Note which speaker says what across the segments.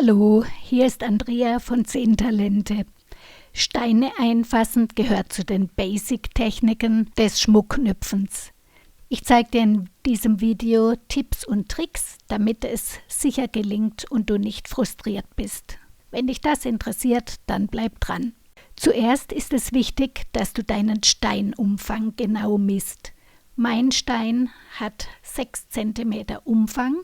Speaker 1: Hallo, hier ist Andrea von 10 Talente. Steine einfassen gehört zu den Basic-Techniken des Schmuckknüpfens. Ich zeige dir in diesem Video Tipps und Tricks, damit es sicher gelingt und du nicht frustriert bist. Wenn dich das interessiert, dann bleib dran. Zuerst ist es wichtig, dass du deinen Steinumfang genau misst. Mein Stein hat 6 cm Umfang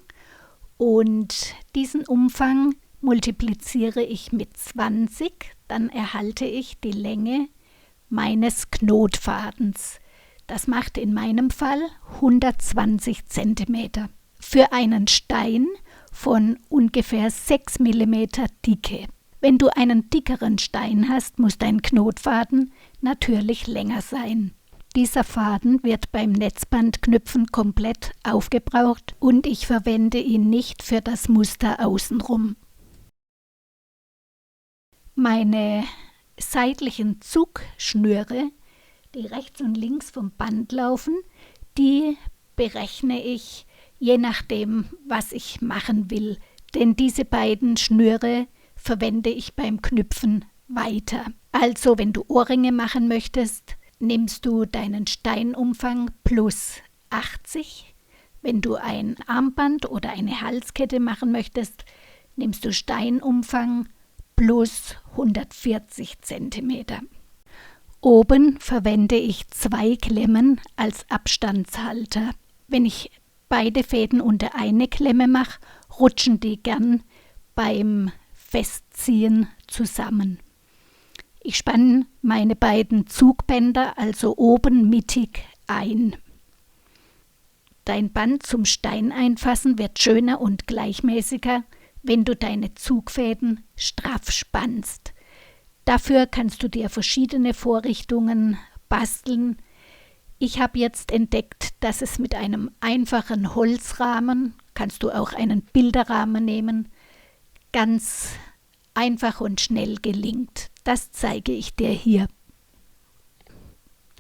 Speaker 1: und diesen Umfang multipliziere ich mit 20, dann erhalte ich die Länge meines Knotfadens. Das macht in meinem Fall 120 cm. Für einen Stein von ungefähr 6 mm Dicke. Wenn du einen dickeren Stein hast, muss dein Knotfaden natürlich länger sein. Dieser Faden wird beim Netzbandknüpfen komplett aufgebraucht und ich verwende ihn nicht für das Muster außenrum. Meine seitlichen Zugschnüre, die rechts und links vom Band laufen, die berechne ich je nachdem, was ich machen will. Denn diese beiden Schnüre verwende ich beim Knüpfen weiter. Also wenn du Ohrringe machen möchtest, nimmst du deinen Steinumfang plus 80. Wenn du ein Armband oder eine Halskette machen möchtest, nimmst du Steinumfang plus 140 cm. Oben verwende ich 2 Klemmen als Abstandshalter. Wenn ich beide Fäden unter eine Klemme mache, rutschen die gern beim Festziehen zusammen. Ich spanne meine beiden Zugbänder also oben mittig ein. Dein Band zum Steineinfassen wird schöner und gleichmäßiger, wenn du deine Zugfäden straff spannst. Dafür kannst du dir verschiedene Vorrichtungen basteln. Ich habe jetzt entdeckt, dass es mit einem einfachen Holzrahmen, kannst du auch einen Bilderrahmen nehmen, ganz einfach und schnell gelingt. Das zeige ich dir hier.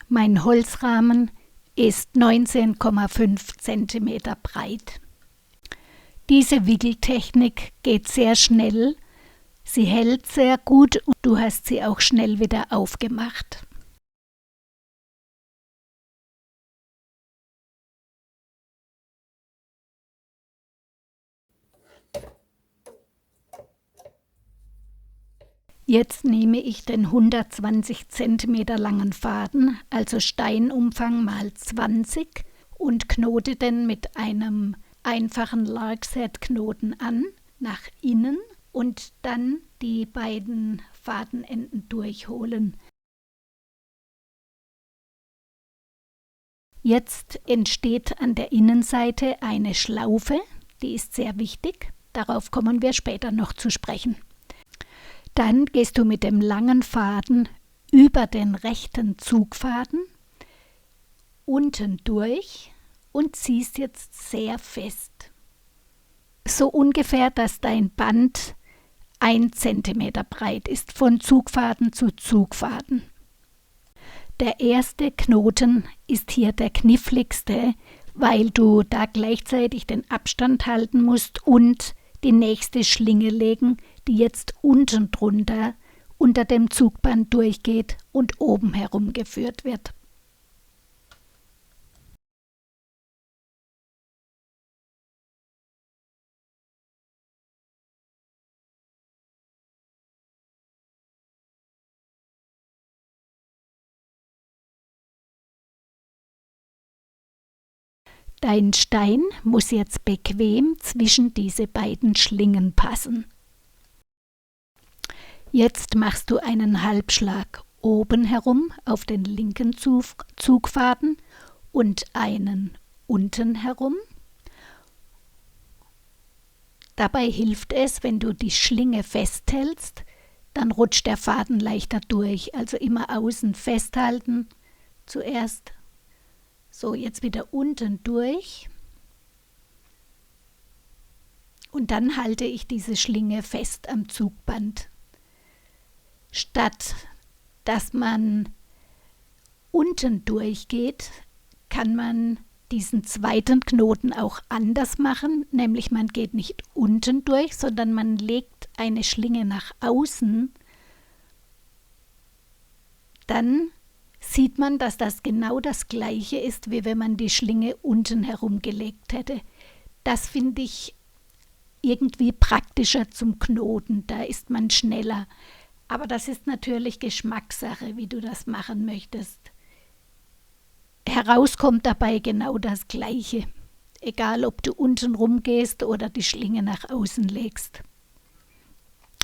Speaker 1: Mein Holzrahmen ist 19,5 cm breit. Diese Wickeltechnik geht sehr schnell, sie hält sehr gut und du hast sie auch schnell wieder aufgemacht. Jetzt nehme ich den 120 cm langen Faden, also Steinumfang mal 20, und knote den mit einem einfachen Larkset-Knoten an, nach innen und dann die beiden Fadenenden durchholen. Jetzt entsteht an der Innenseite eine Schlaufe, die ist sehr wichtig, darauf kommen wir später noch zu sprechen. Dann gehst du mit dem langen Faden über den rechten Zugfaden unten durch und ziehst jetzt sehr fest. So ungefähr, dass dein Band 1 cm breit ist, von Zugfaden zu Zugfaden. Der erste Knoten ist hier der kniffligste, weil du da gleichzeitig den Abstand halten musst und die nächste Schlinge legen, die jetzt unten drunter unter dem Zugband durchgeht und oben herum geführt wird. Dein Stein muss jetzt bequem zwischen diese beiden Schlingen passen. Jetzt machst du einen Halbschlag oben herum auf den linken Zugfaden und einen unten herum. Dabei hilft es, wenn du die Schlinge festhältst, dann rutscht der Faden leichter durch. Also immer außen festhalten zuerst. So, jetzt wieder unten durch. Und dann halte ich diese Schlinge fest am Zugband. Statt dass man unten durchgeht, kann man diesen zweiten Knoten auch anders machen, nämlich man geht nicht unten durch, sondern man legt eine Schlinge nach außen, dann sieht man, dass das genau das gleiche ist, wie wenn man die Schlinge unten herum gelegt hätte. Das finde ich irgendwie praktischer zum Knoten, da ist man schneller. Aber das ist natürlich Geschmackssache, wie du das machen möchtest. Herauskommt dabei genau das Gleiche, egal ob du unten rumgehst oder die Schlinge nach außen legst.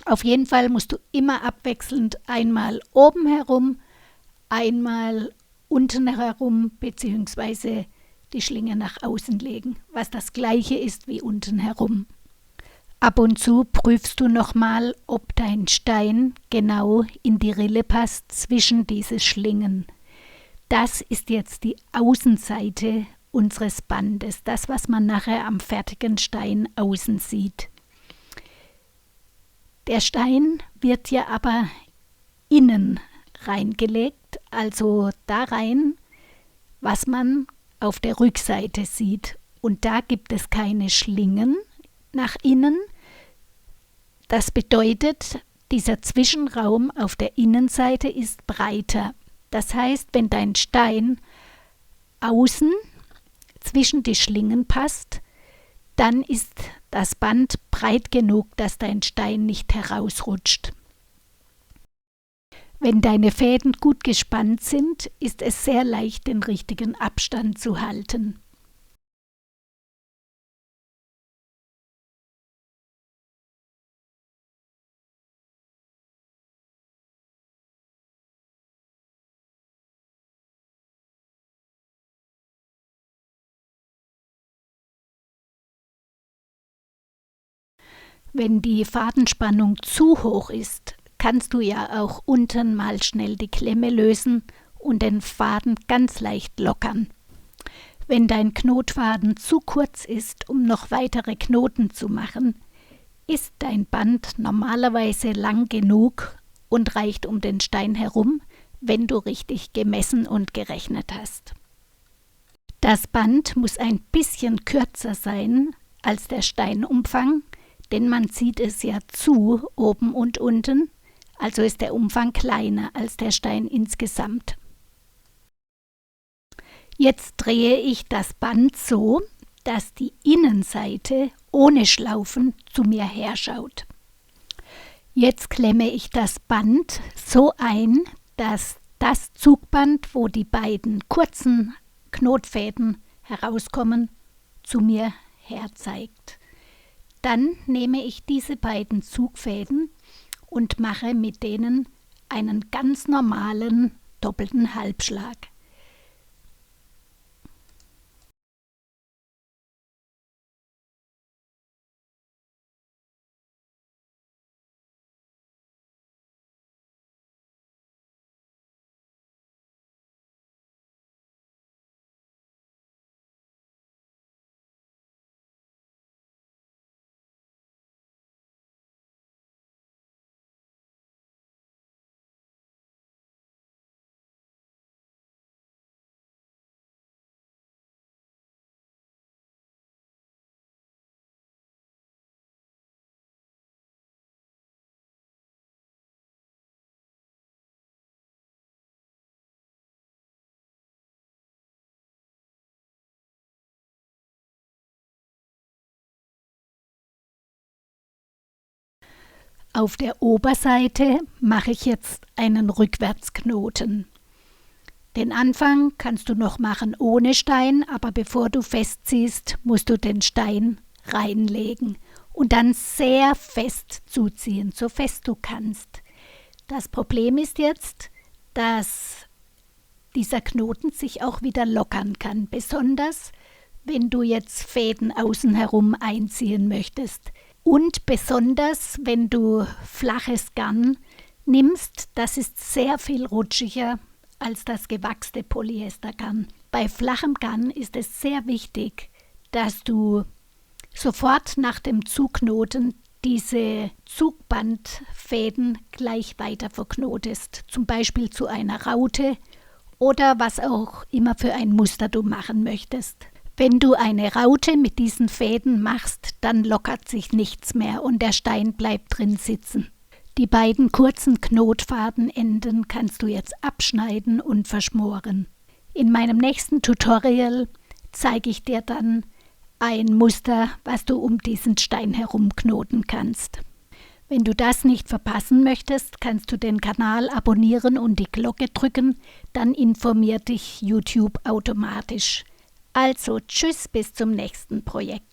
Speaker 1: Auf jeden Fall musst du immer abwechselnd einmal oben herum, einmal unten herum bzw. die Schlinge nach außen legen, was das gleiche ist wie unten herum. Ab und zu prüfst du nochmal, ob dein Stein genau in die Rille passt zwischen diese Schlingen. Das ist jetzt die Außenseite unseres Bandes, das, was man nachher am fertigen Stein außen sieht. Der Stein wird ja aber innen reingelegt, also da rein, was man auf der Rückseite sieht. Und da gibt es keine Schlingen nach innen. Das bedeutet, dieser Zwischenraum auf der Innenseite ist breiter. Das heißt, wenn dein Stein außen zwischen die Schlingen passt, dann ist das Band breit genug, dass dein Stein nicht herausrutscht. Wenn deine Fäden gut gespannt sind, ist es sehr leicht, den richtigen Abstand zu halten. Wenn die Fadenspannung zu hoch ist, kannst du ja auch unten mal schnell die Klemme lösen und den Faden ganz leicht lockern. Wenn dein Knotfaden zu kurz ist, um noch weitere Knoten zu machen, ist dein Band normalerweise lang genug und reicht um den Stein herum, wenn du richtig gemessen und gerechnet hast. Das Band muss ein bisschen kürzer sein als der Steinumfang, denn man zieht es ja zu, oben und unten, also ist der Umfang kleiner als der Stein insgesamt. Jetzt drehe ich das Band so, dass die Innenseite ohne Schlaufen zu mir herschaut. Jetzt klemme ich das Band so ein, dass das Zugband, wo die beiden kurzen Knotfäden herauskommen, zu mir herzeigt. Dann nehme ich diese beiden Zugfäden und mache mit denen einen ganz normalen doppelten Halbschlag. Auf der Oberseite mache ich jetzt einen Rückwärtsknoten. Den Anfang kannst du noch machen ohne Stein, aber bevor du festziehst, musst du den Stein reinlegen und dann sehr fest zuziehen, so fest du kannst. Das Problem ist jetzt, dass dieser Knoten sich auch wieder lockern kann, besonders wenn du jetzt Fäden außen herum einziehen möchtest. Und besonders, wenn du flaches Garn nimmst, das ist sehr viel rutschiger als das gewachste Polyestergarn. Bei flachem Garn ist es sehr wichtig, dass du sofort nach dem Zuknoten diese Zugbandfäden gleich weiter verknotest, zum Beispiel zu einer Raute oder was auch immer für ein Muster du machen möchtest. Wenn du eine Raute mit diesen Fäden machst, dann lockert sich nichts mehr und der Stein bleibt drin sitzen. Die beiden kurzen Knotfadenenden kannst du jetzt abschneiden und verschmoren. In meinem nächsten Tutorial zeige ich dir dann ein Muster, was du um diesen Stein herum knoten kannst. Wenn du das nicht verpassen möchtest, kannst du den Kanal abonnieren und die Glocke drücken, dann informiert dich YouTube automatisch. Also tschüss, bis zum nächsten Projekt.